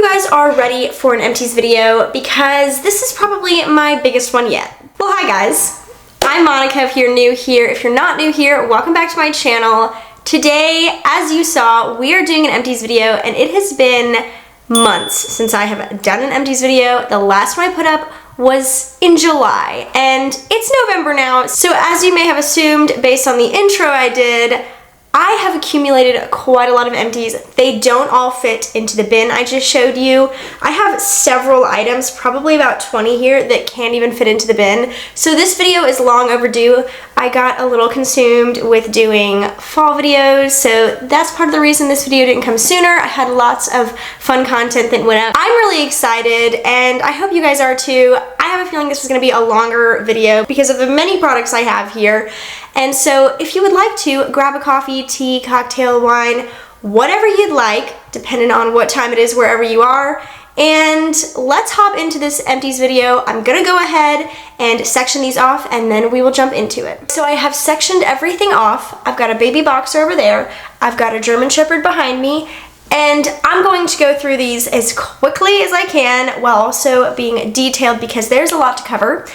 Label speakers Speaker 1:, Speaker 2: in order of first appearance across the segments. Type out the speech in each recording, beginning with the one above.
Speaker 1: you guys are ready for an empties video because this is probably my biggest one yet. Well, hi guys. I'm Monica if you're new here. If you're not new here, welcome back to my channel. Today, as you saw, we are doing an empties video and it has been months since I have done an empties video. The last one I put up was in July and it's November now. So as you may have assumed based on the intro I did, I have accumulated quite a lot of empties. They don't all fit into the bin I just showed you. I have several items, probably about 20 here, that can't even fit into the bin. So this video is long overdue. I got a little consumed with doing fall videos, so that's part of the reason this video didn't come sooner. I had lots of fun content that went up. I'm really excited, and I hope you guys are too. I have a feeling this is gonna be a longer video because of the many products I have here. And so if you would like to, grab a coffee, tea, cocktail, wine, whatever you'd like, depending on what time it is wherever you are, and let's hop into this empties video. I'm gonna go ahead and section these off and then we will jump into it. So I have sectioned everything off. I've got a baby boxer over there. I've got a German Shepherd behind me. And I'm going to go through these as quickly as I can while also being detailed because there's a lot to cover.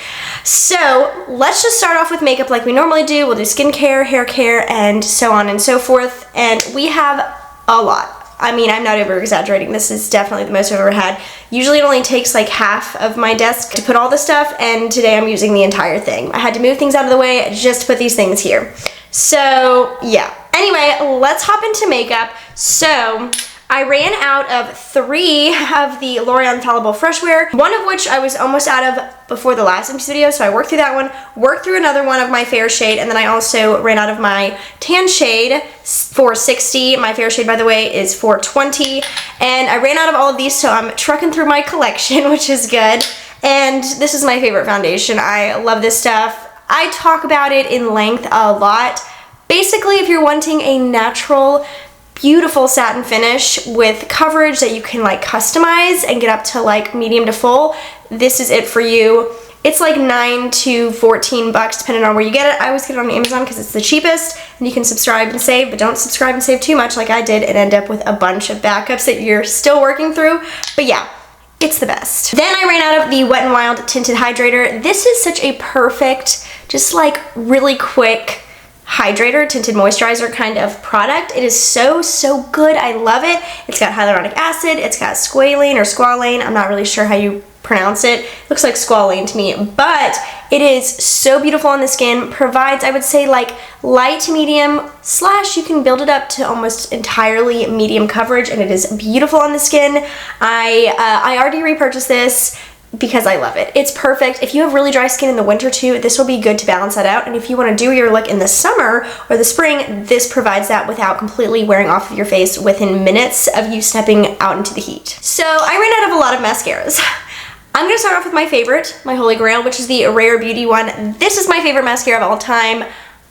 Speaker 1: So let's just start off with makeup like we normally do. We'll do skincare, hair care, and so on and so forth. And we have a lot. I mean, I'm not over exaggerating. This is definitely the most I've ever had. Usually it only takes like half of my desk to put all this stuff, and today I'm using the entire thing. I had to move things out of the way just to put these things here. So yeah. Anyway, let's hop into makeup. So I ran out of 3 of the L'Oreal Infallible Fresh Wear, one of which I was almost out of before the last empties video, so I worked through that one, worked through another one of my fair shade, and then I also ran out of my tan shade, 460. My fair shade, by the way, is 420, and I ran out of all of these, so I'm trucking through my collection, which is good. And this is my favorite foundation. I love this stuff. I talk about it in length a lot. Basically, if you're wanting a natural, beautiful satin finish with coverage that you can like customize and get up to like medium to full, this is it for you. It's like $9 to $14 depending on where you get it. I always get it on Amazon because it's the cheapest and you can subscribe and save, but don't subscribe and save too much like I did and end up with a bunch of backups that you're still working through. But yeah, it's the best. Then I ran out of the Wet n Wild Tinted Hydrator. This is such a perfect, just like really quick hydrator, tinted moisturizer kind of product. It is so good. I love it. It's got hyaluronic acid. It's got squalane or squalane. I'm not really sure how you pronounce it. It looks like squalane to me, but it is so beautiful on the skin. Provides, I would say, like light to medium / you can build it up to almost entirely medium coverage, and it is beautiful on the skin. I already repurchased this because I love it. It's perfect. If you have really dry skin in the winter too, this will be good to balance that out. And if you want to do your look in the summer or the spring, this provides that without completely wearing off of your face within minutes of you stepping out into the heat. So I ran out of a lot of mascaras. I'm going to start off with my favorite, my holy grail, which is the Rare Beauty one. This is my favorite mascara of all time.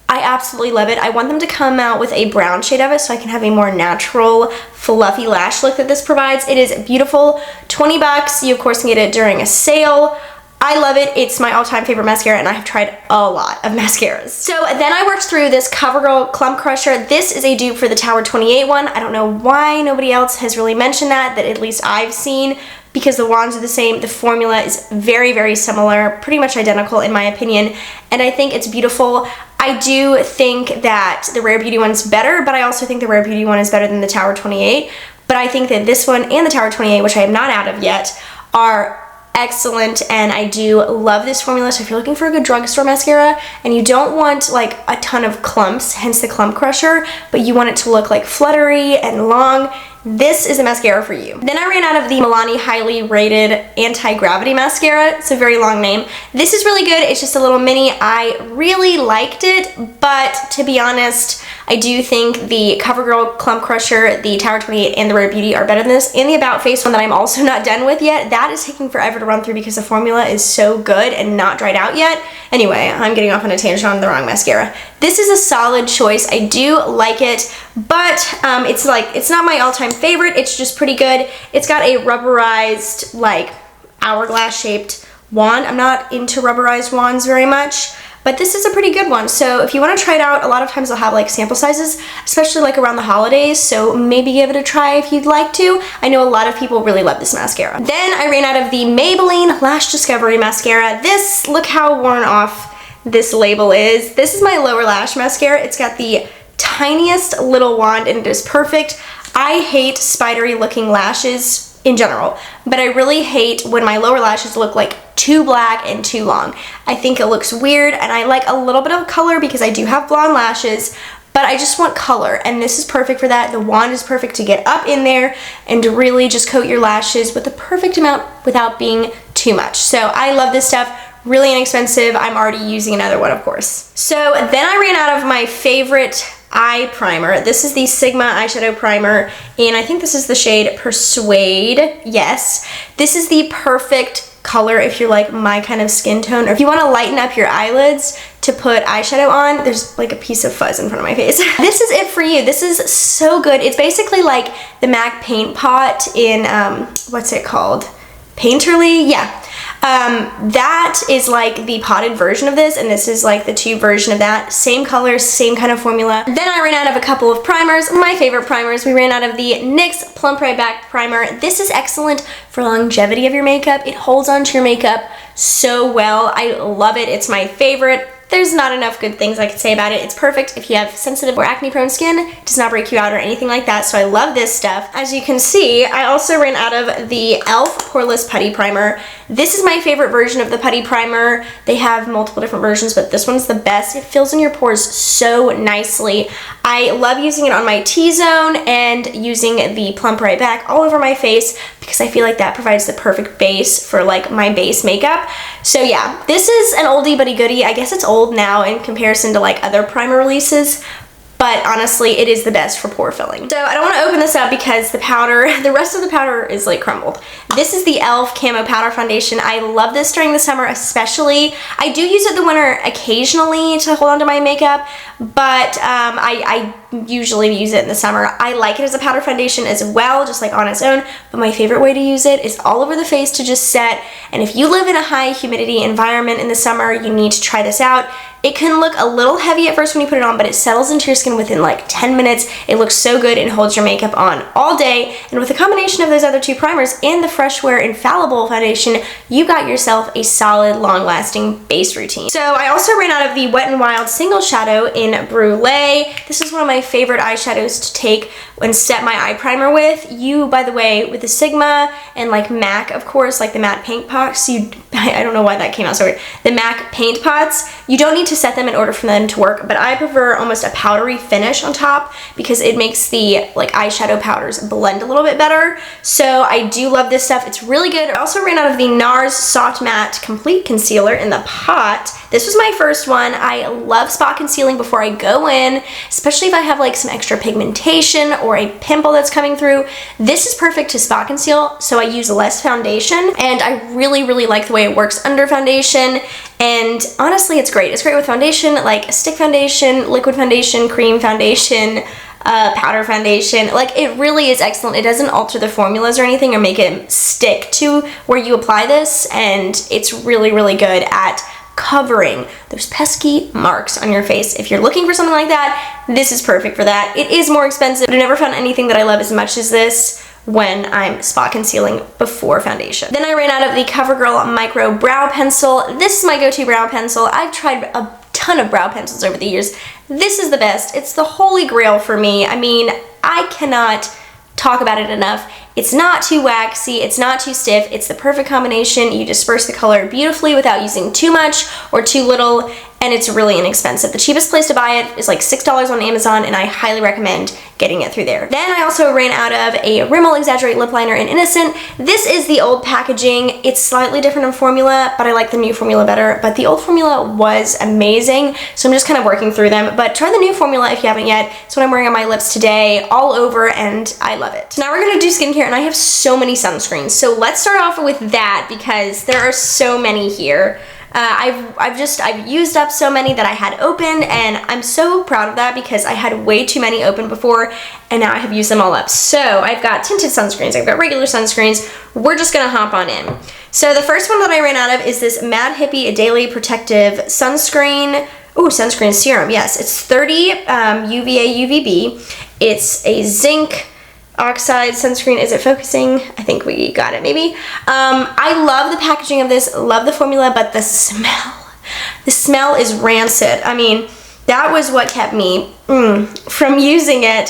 Speaker 1: I absolutely love it. I want them to come out with a brown shade of it so I can have a more natural, fluffy lash look that this provides. It is beautiful. $20. You of course can get it during a sale. I love it. It's my all-time favorite mascara and I have tried a lot of mascaras. So then I worked through this CoverGirl Clump Crusher. This is a dupe for the Tower 28 one. I don't know why nobody else has really mentioned that at least I've seen, because the wands are the same. The formula is very similar, pretty much identical in my opinion, and I think it's beautiful. I do think that the Rare Beauty one's better, but I also think the Rare Beauty one is better than the Tower 28. But I think that this one and the Tower 28, which I am not out of yet, are excellent, and I do love this formula. So if you're looking for a good drugstore mascara and you don't want like a ton of clumps, hence the Clump Crusher, but you want it to look like fluttery and long, this is a mascara for you. Then I ran out of the Milani Highly Rated Anti-Gravity Mascara. It's a very long name. This is really good. It's just a little mini. I really liked it, but to be honest, I do think the CoverGirl Clump Crusher, the Tower 28, and the Rare Beauty are better than this. And the About Face one that I'm also not done with yet, that is taking forever to run through because the formula is so good and not dried out yet. Anyway, I'm getting off on a tangent on the wrong mascara. This is a solid choice. I do like it, but it's not my all-time favorite. It's just pretty good. It's got a rubberized, like, hourglass shaped wand. I'm not into rubberized wands very much. but this is a pretty good one. So if you want to try it out, a lot of times they'll have like sample sizes, especially like around the holidays, so maybe give it a try if you'd like to. I know a lot of people really love this mascara. Then I ran out of the Maybelline Lash Discovery Mascara. This, look how worn off this label is. This is my lower lash mascara. It's got the tiniest little wand and it is perfect. I hate spidery looking lashes in general, but I really hate when my lower lashes look like too black and too long. I think it looks weird, and I like a little bit of color because I do have blonde lashes, but I just want color, and this is perfect for that. The wand is perfect to get up in there and to really just coat your lashes with the perfect amount without being too much. So I love this stuff. Really inexpensive. I'm already using another one, of course. So then I ran out of my favorite eye primer. This is the Sigma eyeshadow primer, and I think this is the shade Persuade. Yes, this is the perfect color if you're like my kind of skin tone, or if you want to lighten up your eyelids to put eyeshadow on. There's like a piece of fuzz in front of my face. This is it for you. This is so good. It's basically like the MAC paint pot in, what's it called? Painterly? Yeah. That is like the potted version of this, and this is like the tube version of that. Same color, same kind of formula. Then I ran out of a couple of primers, my favorite primers. We ran out of the NYX Plump Right Back Primer. This is excellent for longevity of your makeup. It holds onto your makeup so well. I love it. It's my favorite. There's not enough good things I could say about it. It's perfect if you have sensitive or acne-prone skin. It does not break you out or anything like that, so I love this stuff. As you can see, I also ran out of the e.l.f. Poreless Putty Primer. This is my favorite version of the putty primer. They have multiple different versions, but this one's the best. It fills in your pores so nicely. I love using it on my T-zone and using the Plump Right Back all over my face because I feel like that provides the perfect base for like my base makeup. So yeah, this is an oldie but a goodie. I guess it's old now in comparison to like other primer releases, but honestly, it is the best for pore filling. So I don't want to open this up because the powder, the rest of the powder is like crumbled. This is the e.l.f. Camo Powder Foundation. I love this during the summer especially. I do use it in the winter occasionally to hold on to my makeup, but I usually use it in the summer. I like it as a powder foundation as well, just like on its own, but my favorite way to use it is all over the face to just set. And if you live in a high humidity environment in the summer, you need to try this out. It can look a little heavy at first when you put it on, but it settles into your skin within like 10 minutes. It looks so good and holds your makeup on all day. And with the combination of those other two primers and the Fresh Wear Infallible Foundation, you got yourself a solid, long-lasting base routine. So I also ran out of the Wet n Wild Single Shadow in Brulee. This is one of my favorite eyeshadows to take and set my eye primer with. You, by the way, with the Sigma and like MAC, of course, like the matte paint pots, I don't know why that came out so weird. The MAC paint pots, you don't need to set them in order for them to work, but I prefer almost a powdery finish on top because it makes the like eyeshadow powders blend a little bit better. So I do love this stuff. It's really good. I also ran out of the NARS Soft Matte Complete Concealer in the pot. This was my first one. I love spot concealing before I go in, especially if I have like some extra pigmentation or a pimple that's coming through. This is perfect to spot conceal, so I use less foundation, and I really, really like the way it works under foundation. And honestly, it's great. It's great with foundation, like stick foundation, liquid foundation, cream foundation, powder foundation. Like, it really is excellent. It doesn't alter the formulas or anything or make it stick to where you apply this, and it's really, really good at covering those pesky marks on your face. If you're looking for something like that, this is perfect for that. It is more expensive, but I never found anything that I love as much as this when I'm spot concealing before foundation. Then I ran out of the CoverGirl Micro Brow Pencil. This is my go-to brow pencil. I've tried a ton of brow pencils over the years. This is the best. It's the holy grail for me. I mean, I cannot talk about it enough. It's not too waxy, it's not too stiff, it's the perfect combination. You disperse the color beautifully without using too much or too little, and it's really inexpensive. The cheapest place to buy it is like $6 on Amazon, and I highly recommend getting it through there. Then I also ran out of a Rimmel Exaggerate Lip Liner in Innocent. This is the old packaging. It's slightly different in formula, but I like the new formula better. But the old formula was amazing, so I'm just kind of working through them. But try the new formula if you haven't yet. It's what I'm wearing on my lips today, all over, and I love it. So now we're gonna do skincare, and I have so many sunscreens. So let's start off with that because there are so many here. I've used up so many that I had open, and I'm so proud of that because I had way too many open before, and now I have used them all up. So I've got tinted sunscreens, I've got regular sunscreens. We're just gonna hop on in. So the first one that I ran out of is this Mad Hippie Daily Protective Sunscreen. Oh, sunscreen serum, yes. It's 30 UVA UVB. It's a zinc oxide sunscreen. Is it focusing? I think we got it, maybe. I love the packaging of this, love the formula, but the smell is rancid. I mean, that was what kept me from using it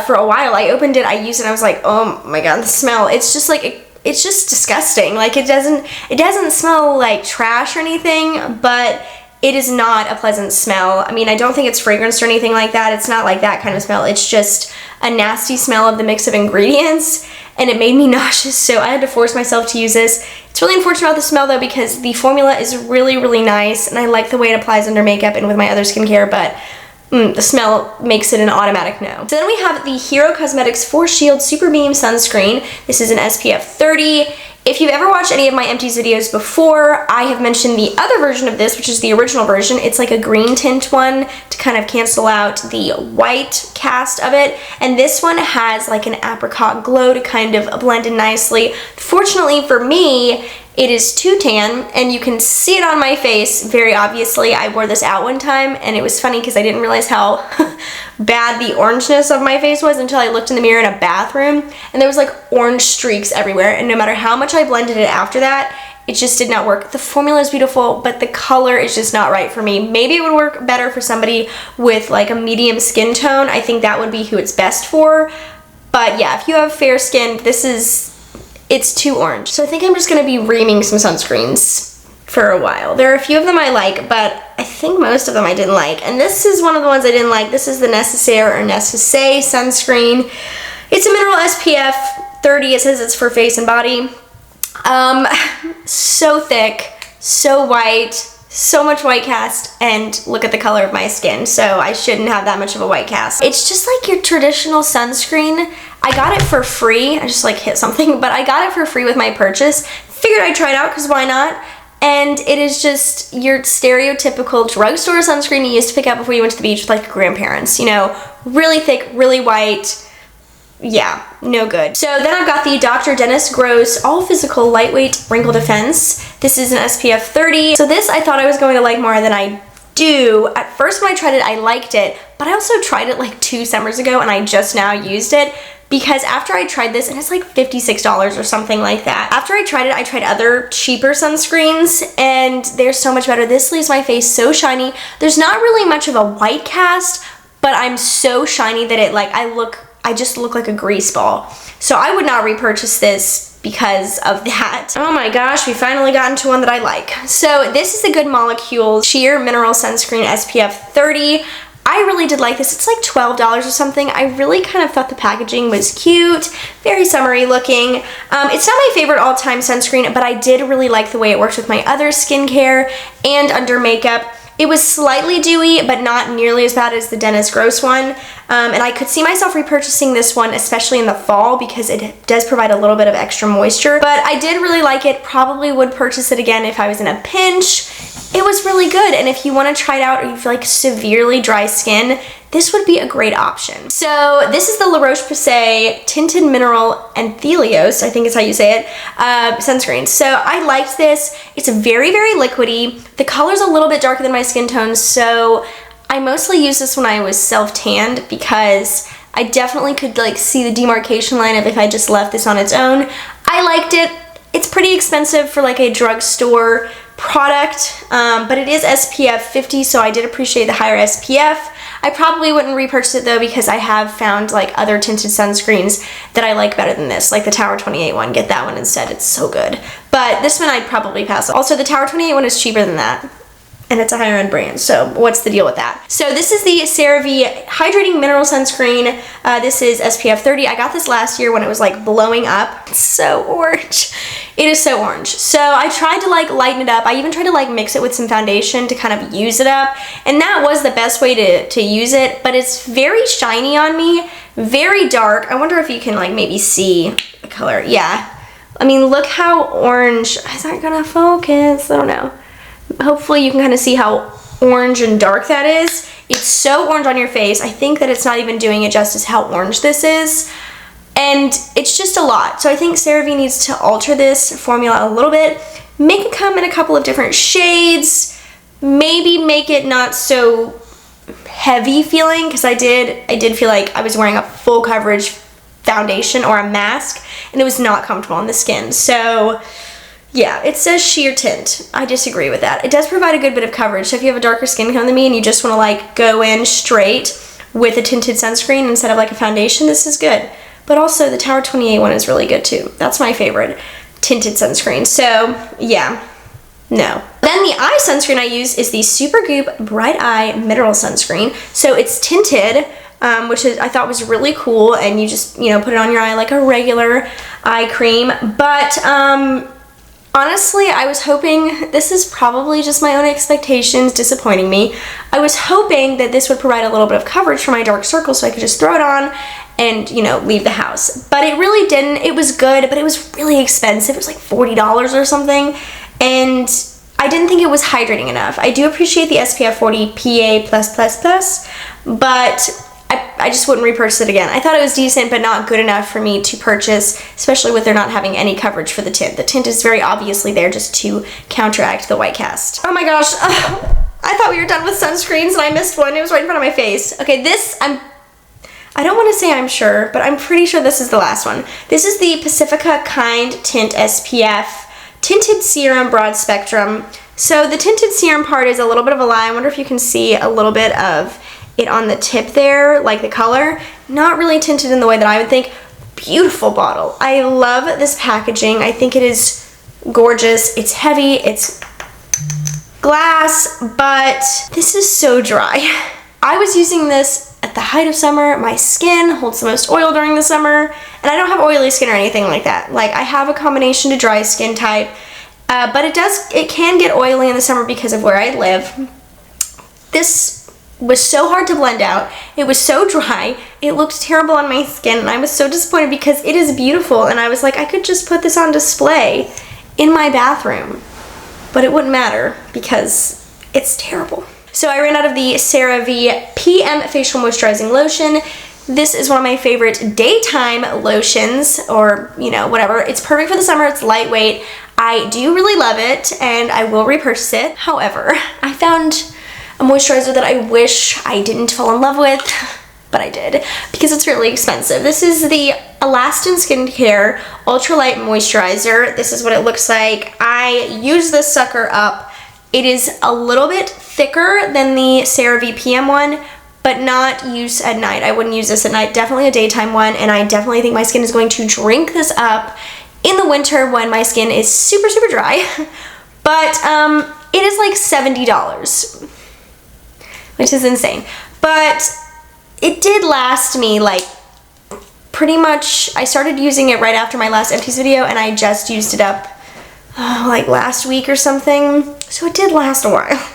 Speaker 1: for a while. I opened it, I used it, and I was like, oh my god, the smell. It's just like, it's just disgusting. Like, it doesn't smell like trash or anything, but it is not a pleasant smell. I mean, I don't think it's fragranced or anything like that. It's not like that kind of smell. It's just a nasty smell of the mix of ingredients, and it made me nauseous, so I had to force myself to use this. It's really unfortunate about the smell though, because the formula is really, really nice, and I like the way it applies under makeup and with my other skincare, but the smell makes it an automatic no. So then we have the Hero Cosmetics Force Shield Super Beam Sunscreen. This is an SPF 30. If you've ever watched any of my Empties videos before, I have mentioned the other version of this, which is the original version. It's like a green tint one to kind of cancel out the white cast of it. And this one has like an apricot glow to kind of blend in nicely. Fortunately for me, it is too tan, and you can see it on my face very obviously. I wore this out one time, and it was funny because I didn't realize how bad the orangeness of my face was until I looked in the mirror in a bathroom, and there was like orange streaks everywhere, and no matter how much I blended it after that, it just did not work. The formula is beautiful, but the color is just not right for me. Maybe it would work better for somebody with like a medium skin tone. I think that would be who it's best for. But yeah, if you have fair skin, it's too orange. So I think I'm just gonna be reaming some sunscreens for a while. There are a few of them I like, but I think most of them I didn't like. And this is one of the ones I didn't like. This is the Necessaire or Necessaire sunscreen. It's a mineral SPF 30. It says it's for face and body. So thick, so white, so much white cast, and look at the color of my skin, so I shouldn't have that much of a white cast. It's just like your traditional sunscreen. I got it for free. I just like hit something, but I got it for free with my purchase. Figured I'd try it out, because why not? And it is just your stereotypical drugstore sunscreen you used to pick up before you went to the beach with like your grandparents. You know, really thick, really white. Yeah, no good. So then I've got the Dr. Dennis Gross All Physical Lightweight Wrinkle Defense. This is an SPF 30. So this I thought I was going to like more than I do. At first when I tried it, I liked it, but I also tried it like 2 summers ago, and I just now used it because after I tried this, and it's like $56 or something like that. After I tried it, I tried other cheaper sunscreens, and they're so much better. This leaves my face so shiny. There's not really much of a white cast, but I'm so shiny that it like, I just look like a grease ball. So I would not repurchase this because of that. Oh my gosh, we finally got into one that I like. So this is the Good Molecules Sheer Mineral Sunscreen SPF 30. I really did like this. It's like $12 or something. I really kind of thought the packaging was cute, very summery looking. It's not my favorite all-time sunscreen, but I did really like the way it worked with my other skincare and under makeup. It was slightly dewy, but not nearly as bad as the Dennis Gross one. And I could see myself repurchasing this one, especially in the fall, because it does provide a little bit of extra moisture. But I did really like it. Probably would purchase it again if I was in a pinch. It was really good, and if you want to try it out or you feel like severely dry skin, this would be a great option. So this is the La Roche-Posay Tinted Mineral Anthelios, I think is how you say it, sunscreen. So I liked this. It's very, very liquidy. The color's a little bit darker than my skin tone, so I mostly used this when I was self-tanned because I definitely could like see the demarcation line of if I just left this on its own. I liked it. It's pretty expensive for like a drugstore product, but it is SPF 50, so I did appreciate the higher SPF. I probably wouldn't repurchase it though, because I have found like other tinted sunscreens that I like better than this, like the Tower 28 one. Get that one instead, it's so good. But this one I'd probably pass. Also, the Tower 28 one is cheaper than that, and it's a higher end brand, so what's the deal with that? So this is the CeraVe Hydrating Mineral Sunscreen. This is SPF 30. I got this last year when it was like blowing up. It's so orange. It is so orange. So I tried to like lighten it up. I even tried to like mix it with some foundation to kind of use it up, and that was the best way to use it, but it's very shiny on me, very dark. I wonder if you can like maybe see the color. Yeah. I mean, look how orange. Is that gonna focus? I don't know. Hopefully you can kind of see how orange and dark that is. It's so orange on your face. I think that it's not even doing it justice how orange this is. and it's just a lot. So I think CeraVe needs to alter this formula a little bit, make it come in a couple of different shades, maybe make it not so heavy feeling, because I did feel like I was wearing a full coverage foundation or a mask, and it was not comfortable on the skin. So yeah, it says sheer tint. I disagree with that. It does provide a good bit of coverage, so if you have a darker skin tone than me and you just want to like go in straight with a tinted sunscreen instead of like a foundation, this is good. But also the Tower 28 one is really good too. That's my favorite tinted sunscreen. So yeah, no. Then the eye sunscreen I use is the Supergoop Bright Eye Mineral Sunscreen. So it's tinted, which I thought was really cool, and you just, you know, put it on your eye like a regular eye cream. But honestly, I was hoping, this is probably just my own expectations disappointing me, I was hoping that this would provide a little bit of coverage for my dark circles so I could just throw it on and, you know, leave the house. But it really didn't. It was good, but it was really expensive. It was like $40 or something, and I didn't think it was hydrating enough. I do appreciate the SPF 40 PA+++, but I just wouldn't repurchase it again. I thought it was decent, but not good enough for me to purchase, especially with there not having any coverage for the tint. The tint is very obviously there just to counteract the white cast. Oh my gosh, I thought we were done with sunscreens and I missed one. It was right in front of my face. Okay, this, I don't want to say I'm sure, but I'm pretty sure this is the last one. This is the Pacifica Kind Tint SPF Tinted Serum Broad Spectrum. So the tinted serum part is a little bit of a lie. I wonder if you can see a little bit of it on the tip there, like the color. Not really tinted in the way that I would think. Beautiful bottle. I love this packaging. I think it is gorgeous. It's heavy, it's glass, but this is so dry. I was using this at the height of summer. My skin holds the most oil during the summer, and I don't have oily skin or anything like that. Like, I have a combination to dry skin type, but it can get oily in the summer because of where I live. This was so hard to blend out. It was so dry. It looked terrible on my skin, and I was so disappointed because it is beautiful, and I was like, I could just put this on display in my bathroom, but it wouldn't matter because it's terrible. So I ran out of the CeraVe PM Facial Moisturizing Lotion. This is one of my favorite daytime lotions, or, you know, whatever. It's perfect for the summer. It's lightweight. I do really love it, and I will repurchase it. However, I found a moisturizer that I wish I didn't fall in love with, but I did, because it's really expensive. This is the Alastin Skincare Ultralight Moisturizer. This is what it looks like. I use this sucker up. It is a little bit thicker than the CeraVe PM one, but not use at night. I wouldn't use this at night. Definitely a daytime one, and I definitely think my skin is going to drink this up in the winter when my skin is super, super dry. But it is like $70, which is insane. But it did last me like pretty much, I started using it right after my last Empties video, and I just used it up like last week or something. So it did last a while.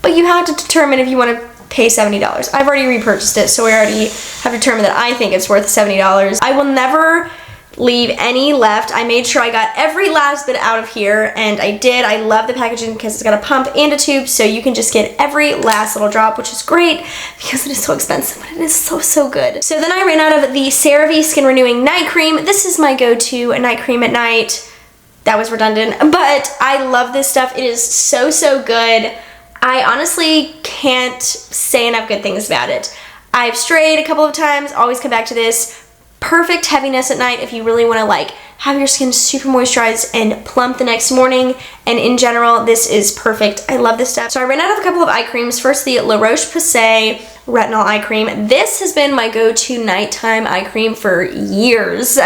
Speaker 1: But you have to determine if you want to pay $70. I've already repurchased it, so we already have determined that I think it's worth $70. I will never leave any left. I made sure I got every last bit out of here, and I did. I love the packaging because it's got a pump and a tube, so you can just get every last little drop, which is great because it is so expensive, but it is so, so good. So then I ran out of the CeraVe Skin Renewing Night Cream. This is my go-to night cream at night. That was redundant, but I love this stuff. It is so, so good. I honestly can't say enough good things about it. I've strayed a couple of times, always come back to this. Perfect heaviness at night if you really want to like have your skin super moisturized and plump the next morning, and in general this is perfect. I love this stuff. So I ran out of a couple of eye creams. First, the La Roche-Posay Retinol Eye Cream. This has been my go-to nighttime eye cream for years.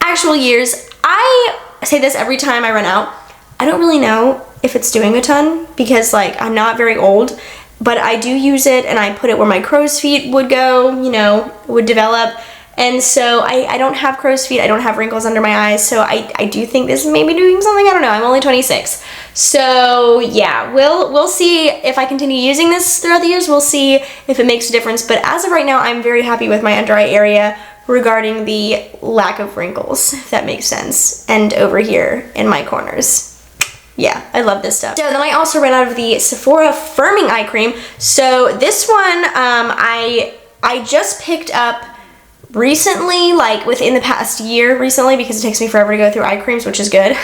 Speaker 1: Actual years. I say this every time I run out. I don't really know if it's doing a ton because like I'm not very old, but I do use it, and I put it where my crow's feet would go, you know, would develop. And so I don't have crow's feet, I don't have wrinkles under my eyes, so I do think this may be doing something. I don't know, I'm only 26. So yeah, we'll see if I continue using this throughout the years. We'll see if it makes a difference, but as of right now, I'm very happy with my under eye area regarding the lack of wrinkles, if that makes sense, and over here in my corners. Yeah, I love this stuff. So then I also ran out of the Sephora Firming Eye Cream. So this one I just picked up recently, like within the past year recently, because it takes me forever to go through eye creams, which is good.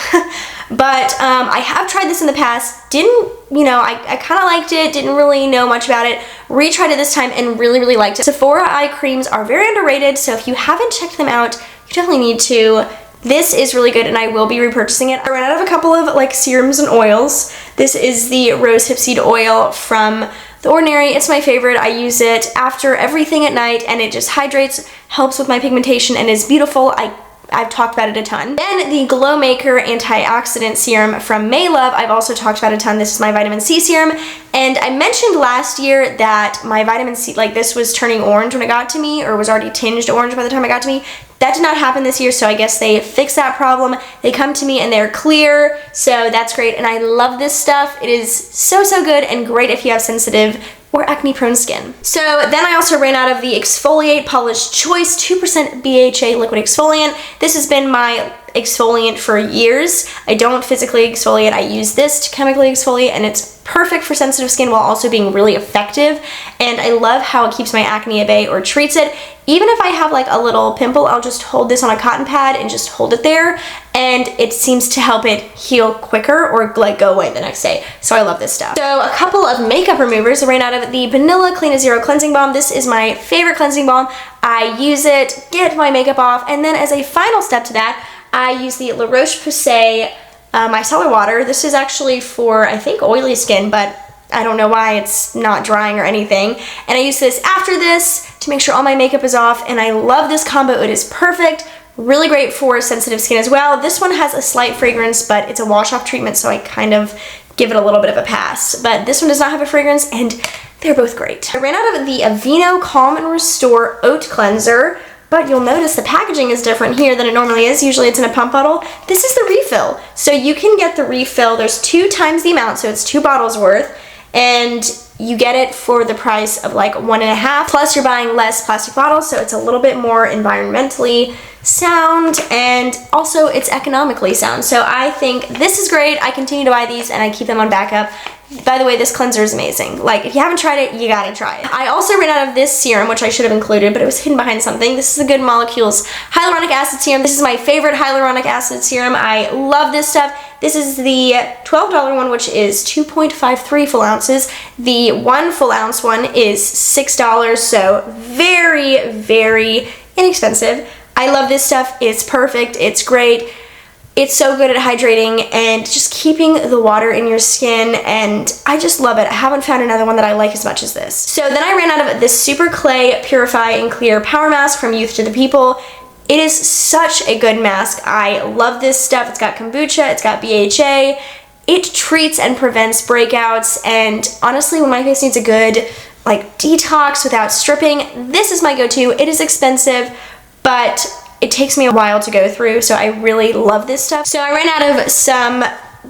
Speaker 1: But I have tried this in the past, didn't, you know, I kind of liked it, didn't really know much about it, retried it this time and really liked it. Sephora eye creams are very underrated, so if you haven't checked them out, you definitely need to. This is really good and I will be repurchasing it. I ran out of a couple of like serums and oils. This is the rosehip seed oil from The Ordinary. It's my favorite. I use it after everything at night and it just hydrates, helps with my pigmentation, and is beautiful. I've talked about it a ton. Then the Glow Maker Antioxidant Serum from Maylove, I've also talked about a ton. This is my vitamin C serum. And I mentioned last year that my vitamin C, like this was turning orange when it got to me, or was already tinged orange by the time it got to me. That did not happen this year, so I guess they fixed that problem. They come to me and they're clear, so that's great. And I love this stuff. It is so good and great if you have sensitive or acne-prone skin. So then I also ran out of the Exfoliate Polish Choice 2% BHA liquid exfoliant. This has been my exfoliant for years. I don't physically exfoliate. I use this to chemically exfoliate, and it's perfect for sensitive skin while also being really effective. And I love how it keeps my acne at bay or treats it. Even if I have like a little pimple, I'll just hold this on a cotton pad and just hold it there, and it seems to help it heal quicker or like go away the next day. So I love this stuff. So a couple of makeup removers. I ran out of the Vanilla Clean as Zero Cleansing Balm. This is my favorite cleansing balm. I use it, get my makeup off, and then as a final step to that, I use the La Roche-Posay micellar water. This is actually for, I think, oily skin, but I don't know why it's not drying or anything. And I use this after this to make sure all my makeup is off, and I love this combo. It is perfect. Really great for sensitive skin as well. This one has a slight fragrance, but it's a wash-off treatment, so I kind of give it a little bit of a pass. But this one does not have a fragrance, and they're both great. I ran out of the Aveeno Calm and Restore Oat Cleanser, but you'll notice the packaging is different here than it normally is. Usually it's in a pump bottle. This is the refill. So you can get the refill. There's 2 times the amount, so it's 2 bottles worth, and you get it for the price of like 1.5, plus you're buying less plastic bottles, so it's a little bit more environmentally sound, and also it's economically sound. So I think this is great. I continue to buy these and I keep them on backup. By the way, this cleanser is amazing. Like, if you haven't tried it, you gotta try it. I also ran out of this serum, which I should have included, but it was hidden behind something. This is the Good Molecules Hyaluronic Acid Serum. This is my favorite hyaluronic acid serum. I love this stuff. This is the $12 one, which is 2.53 full ounces. The 1 full ounce one is $6, so very inexpensive. I love this stuff. It's perfect. It's great. It's so good at hydrating and just keeping the water in your skin, and I just love it. I haven't found another one that I like as much as this. So then I ran out of this Super Clay Purify and Clear Power Mask from Youth to the People. It is such a good mask. I love this stuff. It's got kombucha, it's got BHA. It treats and prevents breakouts, and honestly, when my face needs a good like detox without stripping, this is my go-to. It is expensive, but it takes me a while to go through, so I really love this stuff. So I ran out of some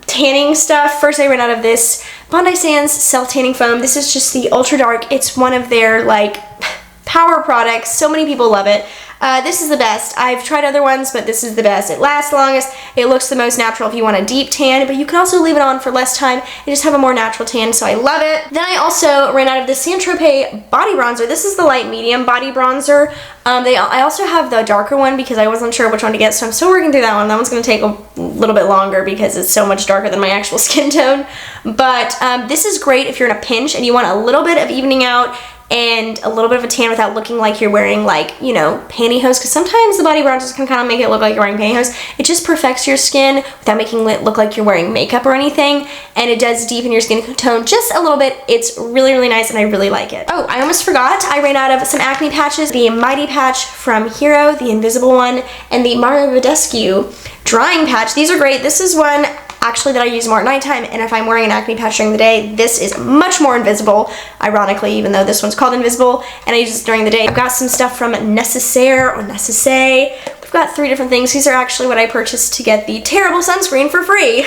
Speaker 1: tanning stuff. First, I ran out of this Bondi Sands Self-Tanning Foam. This is just the Ultra Dark. It's one of their like power products. So many people love it. This is the best. I've tried other ones, but this is the best. It lasts longest. It looks the most natural if you want a deep tan, but you can also leave it on for less time and just have a more natural tan, so I love it. Then I also ran out of the Saint-Tropez body bronzer. This is the light medium body bronzer. I also have the darker one because I wasn't sure which one to get, so I'm still working through that one. That one's going to take a little bit longer because it's so much darker than my actual skin tone. But this is great if you're in a pinch and you want a little bit of evening out and a little bit of a tan without looking like you're wearing, like, you know, pantyhose, because sometimes the body bronzers can kind of make it look like you're wearing pantyhose. It just perfects your skin without making it look like you're wearing makeup or anything, and it does deepen your skin tone just a little bit. It's really nice and I really like it. Oh, I almost forgot, I ran out of some acne patches. The Mighty Patch from Hero, the invisible one, and the Mario Badescu drying patch. These are great. This is one actually that I use more at nighttime, and if I'm wearing an acne patch during the day, this is much more invisible, ironically, even though this one's called invisible, and I use this during the day. I've got some stuff from Necessaire or Necessaire. We've got 3 different things. These are actually what I purchased to get the terrible sunscreen for free.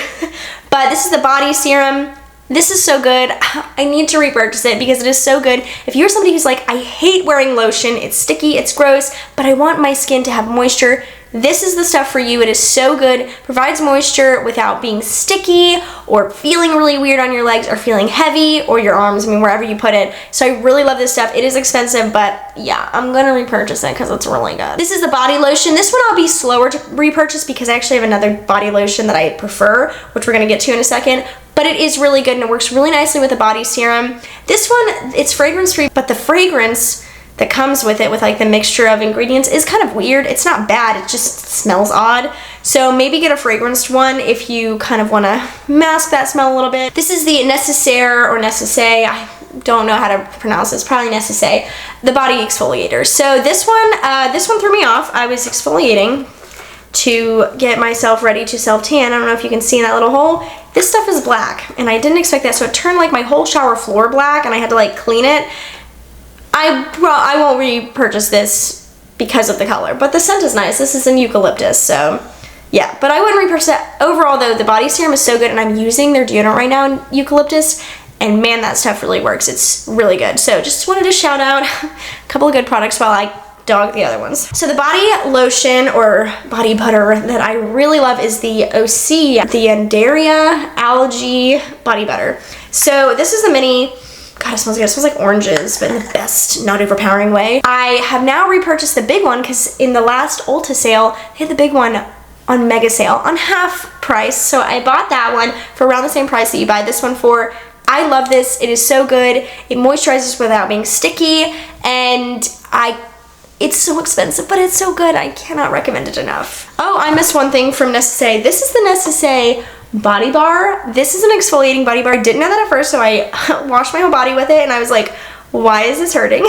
Speaker 1: But this is the body serum. This is so good. I need to repurchase it because it is so good. If you're somebody who's like, I hate wearing lotion, it's sticky, it's gross, but I want my skin to have moisture, this is the stuff for you. It is so good, provides moisture without being sticky or feeling really weird on your legs or feeling heavy or your arms, I mean, wherever you put it. So I really love this stuff. It is expensive, but yeah, I'm gonna repurchase it because it's really good. This is the body lotion. This one I'll be slower to repurchase because I actually have another body lotion that I prefer, which we're gonna get to in a second. But it is really good and it works really nicely with the body serum. This one, it's fragrance free, but the fragrance that comes with it, with like the mixture of ingredients, is kind of weird. It's not bad, it just smells odd. So maybe get a fragranced one if you kind of want to mask that smell a little bit. This is the Necessaire or Necessaire, I don't know how to pronounce this, probably Necessaire, the body exfoliator. So this one threw me off. I was exfoliating to get myself ready to self-tan. I don't know if you can see in that little hole. This stuff is black and I didn't expect that, so it turned like my whole shower floor black and I had to like clean it. I won't repurchase this because of the color, but the scent is nice. This is an eucalyptus, so yeah, but I wouldn't repurchase it. Overall though, the body serum is so good and I'm using their deodorant right now in eucalyptus, and man, that stuff really works. It's really good. So just wanted to shout out a couple of good products while I dog the other ones. So the body lotion or body butter that I really love is the OC, the Andaria Algae Body Butter. So this is a mini. God, it smells good. It smells like oranges, but in the best, not overpowering way. I have now repurchased the big one because in the last Ulta sale, they had the big one on mega sale on half price. So I bought that one for around the same price that you buy this one for. I love this. It is so good. It moisturizes without being sticky, and it's so expensive, but it's so good. I cannot recommend it enough. Oh, I missed one thing from Necessaire. This is the Necessaire body bar. This is an exfoliating body bar. I didn't know that at first, so I washed my whole body with it and I was like, why is this hurting?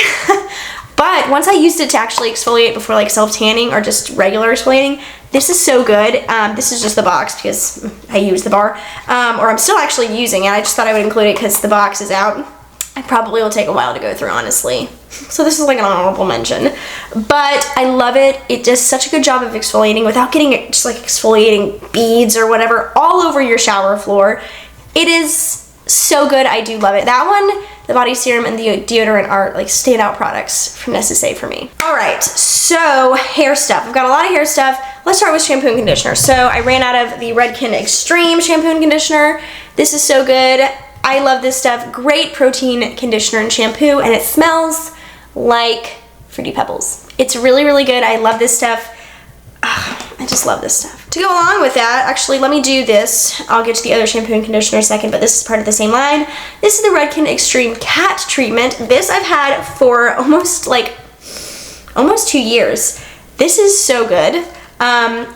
Speaker 1: But once I used it to actually exfoliate before like self-tanning or just regular exfoliating, this is so good. This is just the box because I use the bar, or I'm still actually using it. I just thought I would include it because the box is out. I probably will take a while to go through, honestly. So this is like an honorable mention, but I love it. It does such a good job of exfoliating without getting it just like exfoliating beads or whatever all over your shower floor. It is so good. I do love it. That one, the body serum and the deodorant are like standout products from Necessaire for me. All right, so hair stuff. I've got a lot of hair stuff. Let's start with shampoo and conditioner. So I ran out of the Redken Extreme shampoo and conditioner. This is so good. I love this stuff. Great protein conditioner and shampoo, and it smells like Fruity Pebbles. It's really, really good. I love this stuff. I just love this stuff. To go along with that, actually, let me do this. I'll get to the other shampoo and conditioner in a second, but this is part of the same line. This is the Redken Extreme Cat Treatment. This I've had for almost 2 years. This is so good.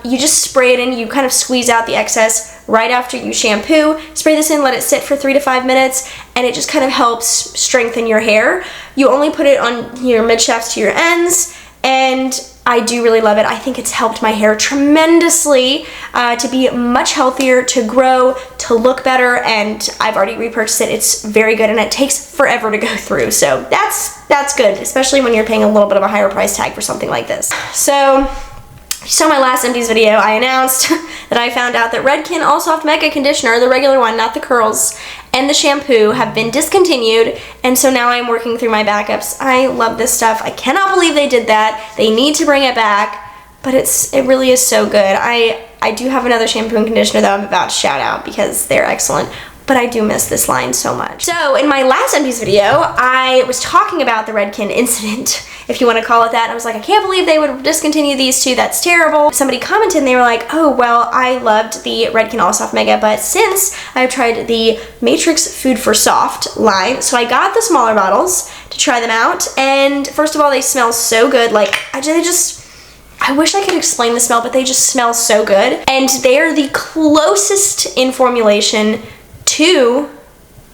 Speaker 1: You just spray it in, you kind of squeeze out the excess right after you shampoo. Spray this in, let it sit for 3 to 5 minutes, and it just kind of helps strengthen your hair. You only put it on your mid shafts to your ends, and I do really love it. I think it's helped my hair tremendously to be much healthier, to grow, to look better, and I've already repurchased it. It's very good, and it takes forever to go through, so that's good, especially when you're paying a little bit of a higher price tag for something like this. So if you saw my last Empties video, I announced that I found out that Redken All Soft Mega Conditioner, the regular one, not the curls, and the shampoo have been discontinued, and so now I'm working through my backups. I love this stuff. I cannot believe they did that. They need to bring it back, but it really is so good. I do have another shampoo and conditioner that I'm about to shout out because they're excellent, but I do miss this line so much. So in my last Empties video, I was talking about the Redken incident, if you want to call it that. I was like, I can't believe they would discontinue these two. That's terrible. Somebody commented and they were like, oh, well, I loved the Redken All Soft Mega, but since I've tried the Matrix Food for Soft line, so I got the smaller bottles to try them out, and first of all, they smell so good. Like, I wish I could explain the smell, but they just smell so good, and they're the closest in formulation to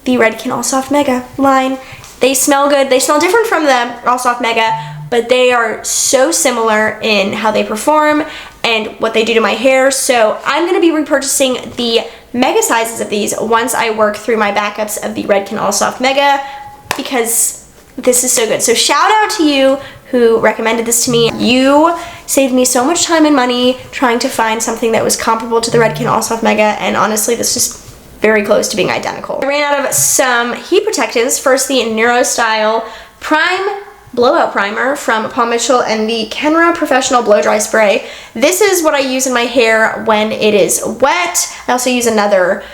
Speaker 1: the Redken All Soft Mega line. They smell good. They smell different from the All Soft Mega, but they are so similar in how they perform and what they do to my hair. So I'm going to be repurchasing the mega sizes of these once I work through my backups of the Redken All Soft Mega, because this is so good. So shout out to you who recommended this to me. You saved me so much time and money trying to find something that was comparable to the Redken All Soft Mega, and honestly, this is very close to being identical. I ran out of some heat protectants. First, the NeuroStyle Prime blowout primer from Paul Mitchell and the Kenra Professional Blow Dry Spray. This is what I use in my hair when it is wet. I also use another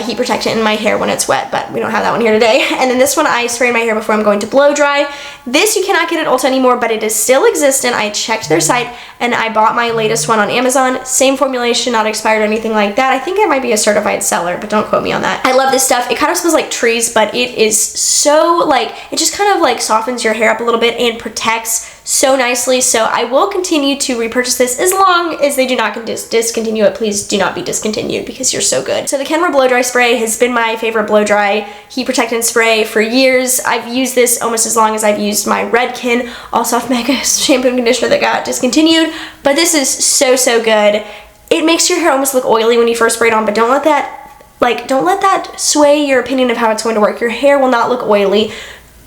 Speaker 1: heat protectant in my hair when it's wet, but we don't have that one here today. And then this one I spray in my hair before I'm going to blow dry. This you cannot get at Ulta anymore, but it is still existent. I checked their site and I bought my latest one on Amazon. Same formulation, not expired or anything like that. I think I might be a certified seller, but don't quote me on that. I love this stuff. It kind of smells like trees, but it is so like, it just kind of like softens your hair up a little bit and protects so nicely. So I will continue to repurchase this as long as they do not discontinue it. Please do not be discontinued because you're so good. So the Kenra Blow Dry Spray has been my favorite blow dry heat protectant spray for years. I've used this almost as long as I've used my Redken All Soft Mega shampoo and conditioner that got discontinued, but this is so, so good. It makes your hair almost look oily when you first spray it on, but don't let that sway your opinion of how it's going to work. Your hair will not look oily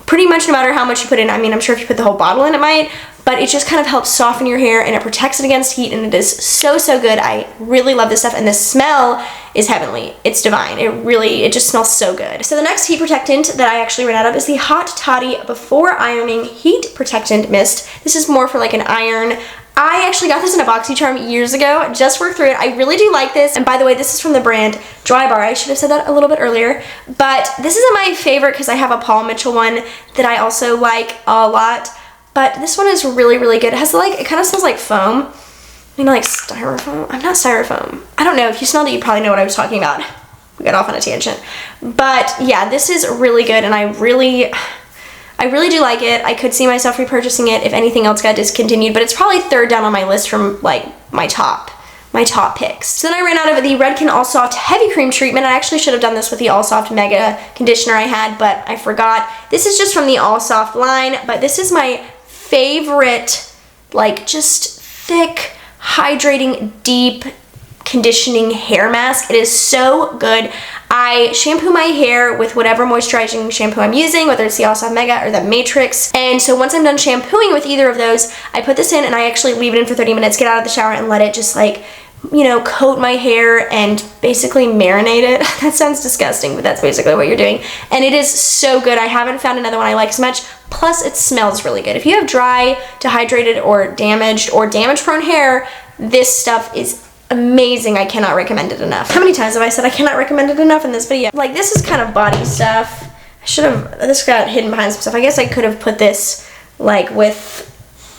Speaker 1: pretty much no matter how much you put in. I mean, I'm sure if you put the whole bottle in it might, but it just kind of helps soften your hair and it protects it against heat, and it is so, so good. I really love this stuff, and the smell is heavenly. It's divine. It just smells so good. So the next heat protectant that I actually ran out of is the Hot Toddy Before Ironing Heat Protectant Mist. This is more for like an iron. I actually got this in a BoxyCharm years ago, just worked through it. I really do like this. And by the way, this is from the brand Dry Bar. I should have said that a little bit earlier, but this isn't my favorite because I have a Paul Mitchell one that I also like a lot. But this one is really, really good. It has like, it kind of smells like foam. You know, like styrofoam? I'm not styrofoam. I don't know. If you smelled it, you probably know what I was talking about. We got off on a tangent. But yeah, this is really good, and I really do like it. I could see myself repurchasing it if anything else got discontinued, but it's probably third down on my list from like my top picks. So then I ran out of the Redken All Soft Heavy Cream Treatment. I actually should have done this with the All Soft Mega conditioner I had, but I forgot. This is just from the All Soft line, but this is my favorite, like just thick, hydrating, deep conditioning hair mask. It is so good. I shampoo my hair with whatever moisturizing shampoo I'm using, whether it's the All Soft Mega or the Matrix. And so once I'm done shampooing with either of those, I put this in and I actually leave it in for 30 minutes, get out of the shower and let it just like, you know, coat my hair and basically marinate it. That sounds disgusting, but that's basically what you're doing. And it is so good. I haven't found another one I like as much. Plus it smells really good. If you have dry, dehydrated, or damage prone hair, this stuff is amazing. I cannot recommend it enough. How many times have I said I cannot recommend it enough in this video? Like, this is kind of body stuff. This got hidden behind some stuff. I guess I could have put this like with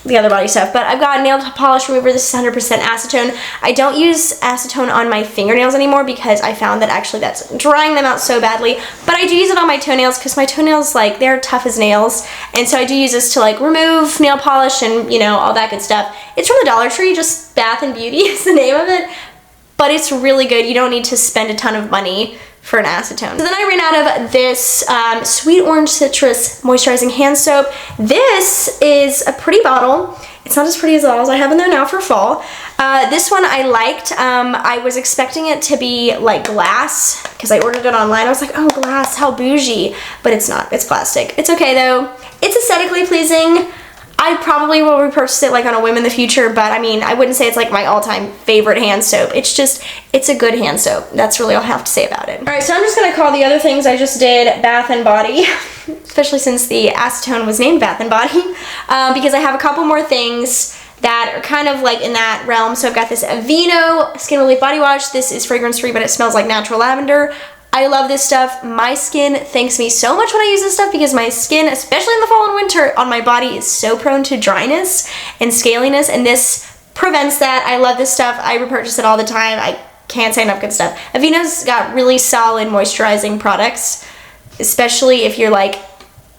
Speaker 1: the other body stuff, but I've got nail polish remover. This is 100% acetone. I don't use acetone on my fingernails anymore because I found that actually that's drying them out so badly, but I do use it on my toenails because my toenails, like, they're tough as nails, and so I do use this to like remove nail polish and, you know, all that good stuff. It's from the Dollar Tree, just Bath and Beauty is the name of it, but it's really good. You don't need to spend a ton of money for an acetone. So then I ran out of this Sweet Orange Citrus Moisturizing Hand Soap. This is a pretty bottle. It's not as pretty as the bottles I have in there now for fall. This one I liked. I was expecting it to be like glass because I ordered it online. I was like, oh, glass, how bougie. But it's not. It's plastic. It's okay though. It's aesthetically pleasing. I probably will repurchase it like on a whim in the future, but I mean, I wouldn't say it's like my all-time favorite hand soap. It's just, it's a good hand soap. That's really all I have to say about it. All right, so I'm just gonna call the other things I just did Bath and Body, especially since the acetone was named Bath and Body, because I have a couple more things that are kind of like in that realm. So I've got this Aveeno Skin Relief Body Wash. This is fragrance-free, but it smells like natural lavender. I love this stuff. My skin thanks me so much when I use this stuff because my skin, especially in the fall and winter, on my body is so prone to dryness and scaliness, and this prevents that. I love this stuff. I repurchase it all the time. I can't say enough good stuff. Aveeno's got really solid moisturizing products, especially if you're like,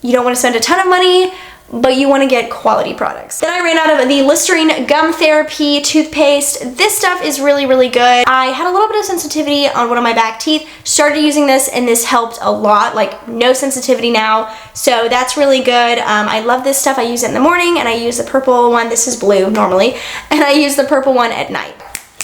Speaker 1: you don't want to spend a ton of money, but you want to get quality products. Then I ran out of the Listerine Gum Therapy toothpaste. This stuff is really, really good. I had a little bit of sensitivity on one of my back teeth, started using this, and this helped a lot, like no sensitivity now, so that's really good. I love this stuff. I use it in the morning, and I use the purple one. This is blue normally, and I use the purple one at night.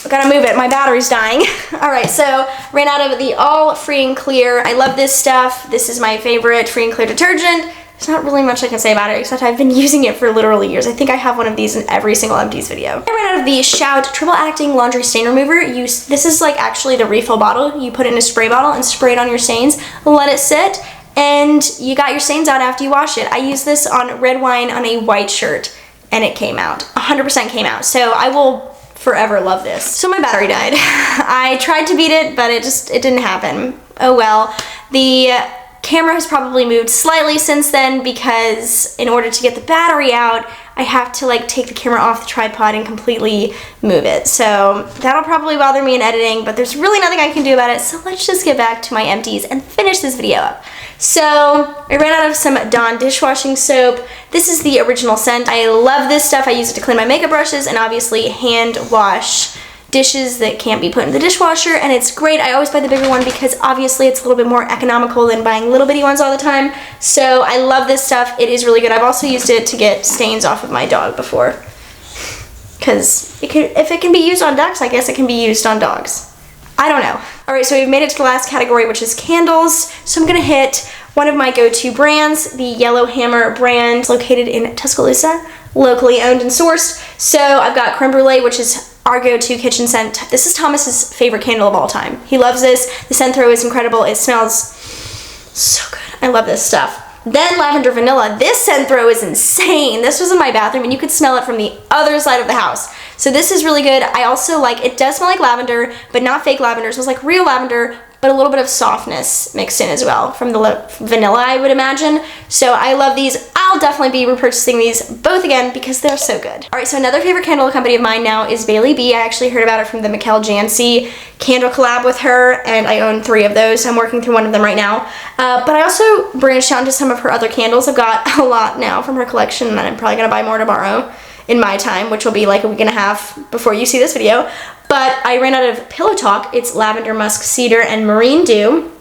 Speaker 1: I gotta move it, my battery's dying. All right, so ran out of the All Free and Clear. I love this stuff. This is my favorite free and clear detergent. There's not really much I can say about it, except I've been using it for literally years. I think I have one of these in every single Empties video. I ran out of the Shout Triple Acting Laundry Stain Remover. This is like actually the refill bottle. You put it in a spray bottle and spray it on your stains, let it sit, and you got your stains out after you wash it. I used this on red wine on a white shirt, and it came out. 100% came out. So I will forever love this. So my battery died. I tried to beat it, but it didn't happen. Oh well. The camera has probably moved slightly since then because in order to get the battery out, I have to like take the camera off the tripod and completely move it. So that'll probably bother me in editing, but there's really nothing I can do about it. So let's just get back to my empties and finish this video up. So I ran out of some Dawn dishwashing soap. This is the original scent. I love this stuff. I use it to clean my makeup brushes and obviously hand wash dishes that can't be put in the dishwasher, and it's great. I always buy the bigger one because obviously it's a little bit more economical than buying little bitty ones all the time. So I love this stuff. It is really good. I've also used it to get stains off of my dog before, because if it can be used on ducks, I guess it can be used on dogs. I don't know. All right, so we've made it to the last category, which is candles. So I'm gonna hit one of my go-to brands, the Yellow Hammer brand, located in Tuscaloosa, locally owned and sourced. So I've got Creme Brulee, which is our go-to kitchen scent. This is Thomas's favorite candle of all time. He loves this. The scent throw is incredible. It smells so good. I love this stuff. Then Lavender Vanilla. This scent throw is insane. This was in my bathroom and you could smell it from the other side of the house. So this is really good. I also like, it does smell like lavender, but not fake lavender. It smells like real lavender, but a little bit of softness mixed in as well from the vanilla, I would imagine. So I love these. I'll definitely be repurchasing these both again because they're so good. All right, so another favorite candle company of mine now is Bailey B. I actually heard about it from the Mikkel Jancy candle collab with her, and I own 3 of those. I'm working through one of them right now. But I also branched out into some of her other candles. I've got a lot now from her collection, and I'm probably gonna buy more tomorrow in my time, which will be like a week and a half before you see this video. But I ran out of Pillow Talk. It's lavender, musk, cedar, and marine dew.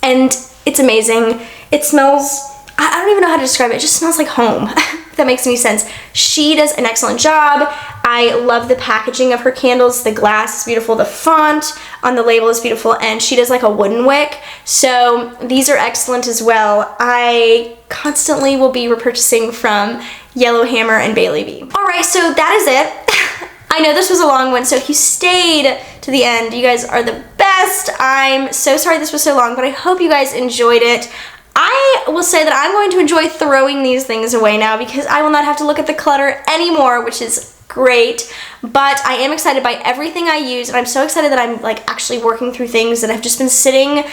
Speaker 1: And it's amazing. It smells, I don't even know how to describe it. It just smells like home, if that makes any sense. She does an excellent job. I love the packaging of her candles. The glass is beautiful. The font on the label is beautiful. And she does like a wooden wick. So these are excellent as well. I constantly will be repurchasing from Yellow Hammer and Bailey B. All right, so that is it. I know this was a long one, so if you stayed to the end, you guys are the best. I'm so sorry this was so long, but I hope you guys enjoyed it. I will say that I'm going to enjoy throwing these things away now because I will not have to look at the clutter anymore, which is great. But I am excited by everything I use, and I'm so excited that I'm like actually working through things that have just been sitting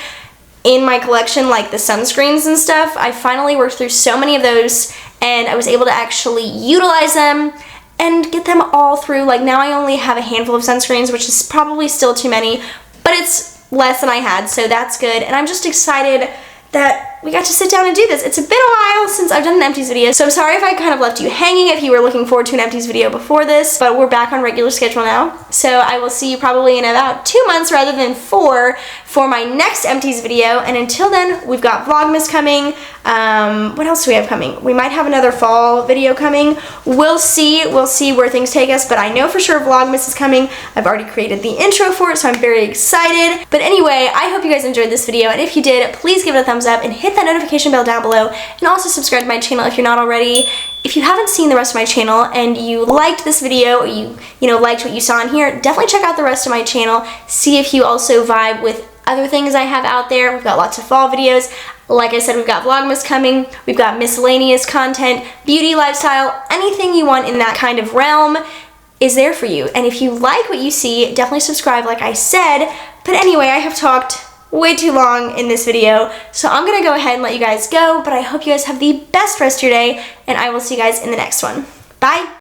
Speaker 1: in my collection, like the sunscreens and stuff. I finally worked through so many of those, and I was able to actually utilize them and get them all through. Like now I only have a handful of sunscreens, which is probably still too many, but it's less than I had, so that's good. And I'm just excited that we got to sit down and do this. It's been a while since I've done an empties video, so I'm sorry if I kind of left you hanging if you were looking forward to an empties video before this, but we're back on regular schedule now. So I will see you probably in about 2 months rather than 4 for my next empties video. And until then, we've got Vlogmas coming. What else do we have coming? We might have another fall video coming. We'll see where things take us, but I know for sure Vlogmas is coming. I've already created the intro for it, so I'm very excited. But anyway, I hope you guys enjoyed this video, and if you did, please give it a thumbs up and hit that notification bell down below, and also subscribe to my channel if you're not already. If you haven't seen the rest of my channel and you liked this video, or you liked what you saw in here, definitely check out the rest of my channel. See if you also vibe with other things I have out there. We've got lots of fall videos. Like I said, we've got Vlogmas coming. We've got miscellaneous content, beauty, lifestyle, anything you want in that kind of realm is there for you. And if you like what you see, definitely subscribe like I said. But anyway, I have talked way too long in this video, so I'm gonna go ahead and let you guys go, but I hope you guys have the best rest of your day, and I will see you guys in the next one. Bye!